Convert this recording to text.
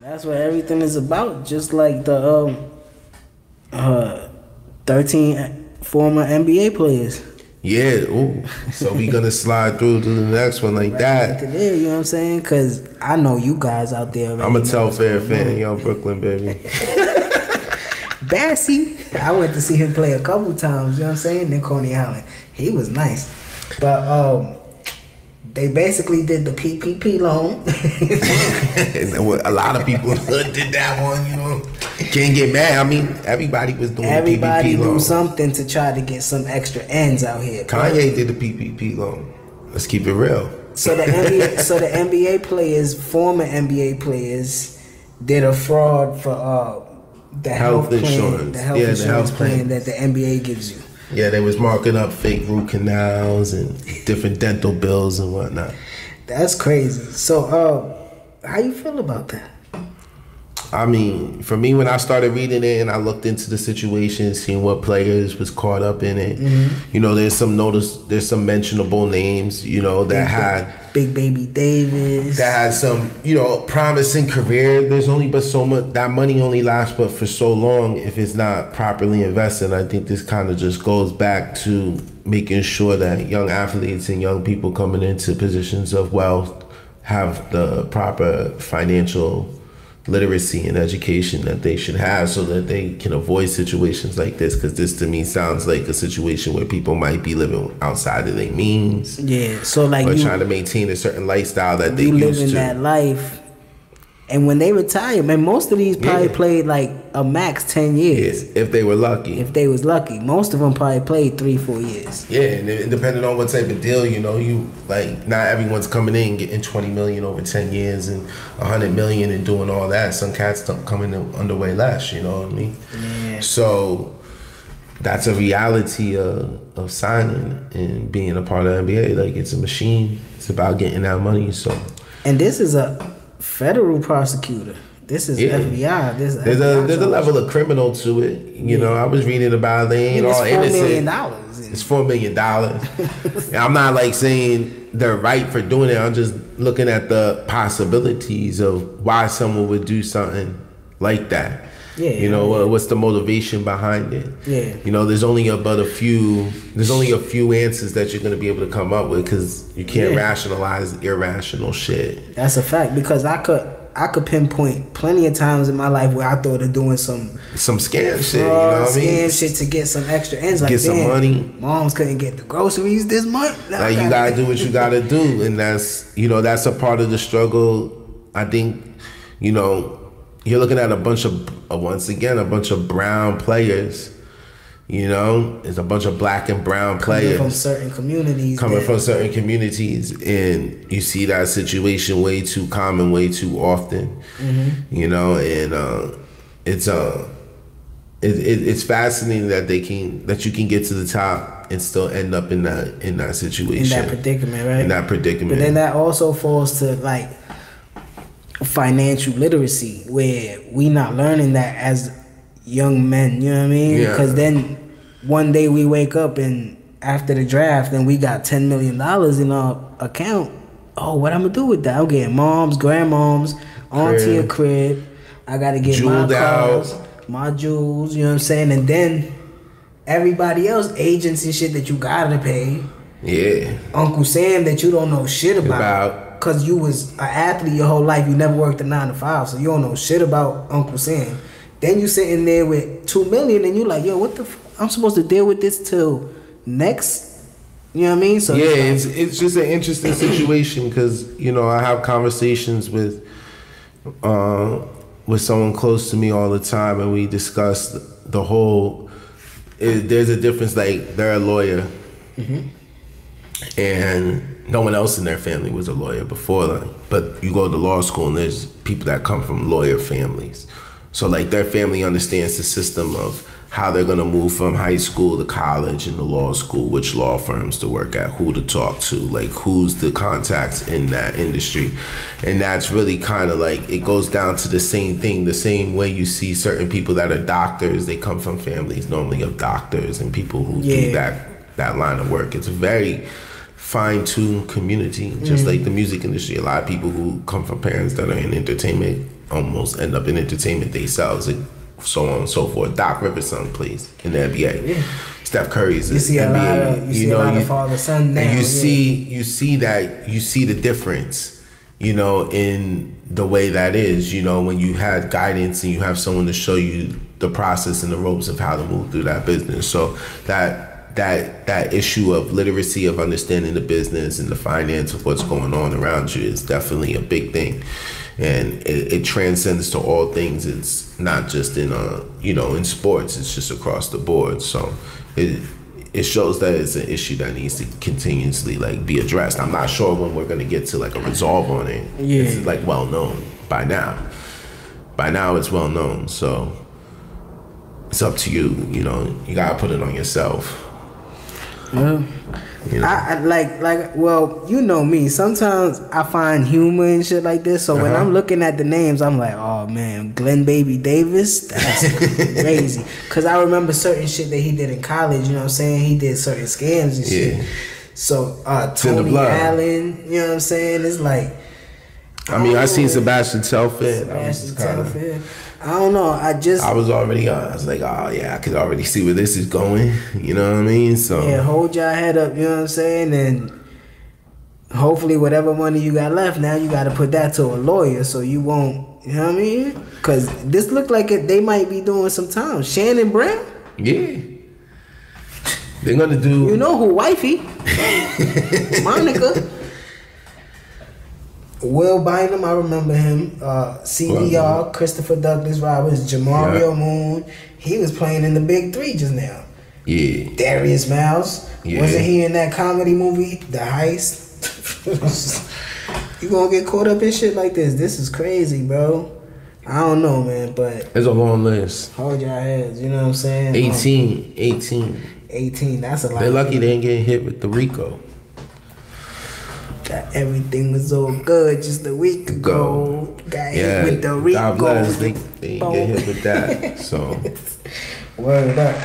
That's what everything is about. Just like the 13 former NBA players. Yeah, ooh. So we gonna slide through to the next one like that. To there, you know what I'm saying? Because I know you guys out there. I'm a Telfair fan, young Brooklyn baby. Bassy, I went to see him play a couple times. You know what I'm saying? Then Coney Island, he was nice, but they basically did the PPP loan. A lot of people did that one, you know. Can't get mad. I mean, everybody was doing everybody the PPP loan. do something to try to get some extra ends out here. Kanye did the PPP loan. Let's keep it real. So the NBA players, former NBA players, did a fraud for the health insurance, plan that the NBA gives you. Yeah, they was marking up fake root canals and different dental bills and whatnot. That's crazy. So, how you feel about that? I mean, for me, when I started reading it and I looked into the situation, seeing what players was caught up in it, you know, there's some mentionable names, you know, that had Big Baby Davis, that had some, you know, promising career. There's only but so much, that money only lasts but for so long if it's not properly invested. I think this kind of just goes back to making sure that young athletes and young people coming into positions of wealth have the proper financial literacy and education that they should have so that they can avoid situations like this, because this to me sounds like a situation where people might be living outside of their means. Yeah, so like or trying to maintain a certain lifestyle that they used to. Living that life. And when they retire, man, most of these probably played like a max 10 years. Yeah, if they were lucky. If they was lucky. Most of them probably played 3-4 years. Yeah, and depending on what type of deal, you know, you like not everyone's coming in getting 20 million over 10 years and 100 million and doing all that. Some cats don't come in under way less, you know what I mean? Yeah. So that's a reality of signing and being a part of the NBA. Like, it's a machine. It's about getting that money. So, and this is a federal prosecutor. This is FBI. There's a level of criminal to it. You know, I was reading about it. They ain't all innocent. It's $4 million. I'm not like saying they're right for doing it. I'm just looking at the possibilities of why someone would do something like that. Yeah, you know, what's the motivation behind it? Yeah, you know, there's only a few answers that you're gonna be able to come up with, because you can't rationalize irrational shit. That's a fact, because I could pinpoint plenty of times in my life where I thought of doing some scam shit. You know what I mean? Scam shit to get some extra ends. Like, get some money. Moms couldn't get the groceries this month. Like, you gotta do what you gotta do, and that's a part of the struggle. I think, you know, you're looking at a bunch of brown players. You know, there's a bunch of black and brown players coming from certain communities, and you see that situation way too common, way too often. You know, and it's fascinating that you can get to the top and still end up in that situation, in that predicament, right? In that predicament. But then that also falls to like financial literacy, where we not learning that as young men, you know what I mean? Because then one day we wake up and after the draft and we got $10 million in our account. Oh, what I'm gonna do with that? I'm getting moms, grandmoms, auntie a crib. I gotta get my cars, my jewels, you know what I'm saying? And then everybody else, agents and shit that you gotta pay. Yeah. Uncle Sam that you don't know shit about. Cause you was an athlete your whole life, you never worked a 9 to 5, so you don't know shit about Uncle Sam. Then you sitting there with $2 million, and you like, yo, what the? I'm supposed to deal with this till next. You know what I mean? So it's just an interesting situation, because you know, I have conversations with someone close to me all the time, and we discuss the whole. There's a difference. Like, they're a lawyer, and no one else in their family was a lawyer before them. But you go to law school and there's people that come from lawyer families. So like, their family understands the system of how they're gonna move from high school to college and to law school, which law firms to work at, who to talk to, like who's the contacts in that industry. And that's really kind of like, it goes down to the same thing, the same way you see certain people that are doctors, they come from families normally of doctors and people who do that line of work. It's a very fine-tuned community, just like the music industry. A lot of people who come from parents that are in entertainment almost end up in entertainment themselves, and so on and so forth. Doc Rivers' son plays in the NBA. Yeah. Steph Curry's in the NBA. You see a lot of father-son now. And you see the difference, in the way that is, when you had guidance and you have someone to show you the process and the ropes of how to move through that business. So that issue of literacy, of understanding the business and the finance of what's going on around you is definitely a big thing. And it transcends to all things. It's not just in in sports, it's just across the board. So it shows that it's an issue that needs to continuously be addressed. I'm not sure when we're gonna get to a resolve on it. Yeah. It's well known by now. By now it's well known. So it's up to you. You gotta put it on yourself. Yeah. Well, you know me. Sometimes I find humor and shit like this. So when I'm looking at the names, I'm like, oh man, Glenn Baby Davis, that's crazy. Because I remember certain shit that he did in college. You know what I'm saying? He did certain scams and shit. So Tony Allen, you know what I'm saying? It's I seen Sebastian Telfair. I don't know. I was already on. I was like, oh yeah, I could already see where this is going. You know what I mean? So yeah, hold your head up. You know what I'm saying? And hopefully, whatever money you got left, now you got to put that to a lawyer, so you won't. You know what I mean? Because this looked like they might be doing some time. Shannon Brown. Yeah. They're gonna do. You know who wifey? Monica. Will Bynum, I remember him. CDR, Christopher Douglas Roberts, Jamario Moon. He was playing in the Big Three just now. Yeah. Darius Miles. Yeah. Wasn't he in that comedy movie, The Heist? You gonna get caught up in shit like this. This is crazy, bro. I don't know, man, but it's a long list. Hold your heads, you know what I'm saying? 18, that's a lot. They're lucky they didn't get hit with the RICO. That everything was so good just a week ago. Got hit with the RICO. God bless, they didn't get hit with that. So word up.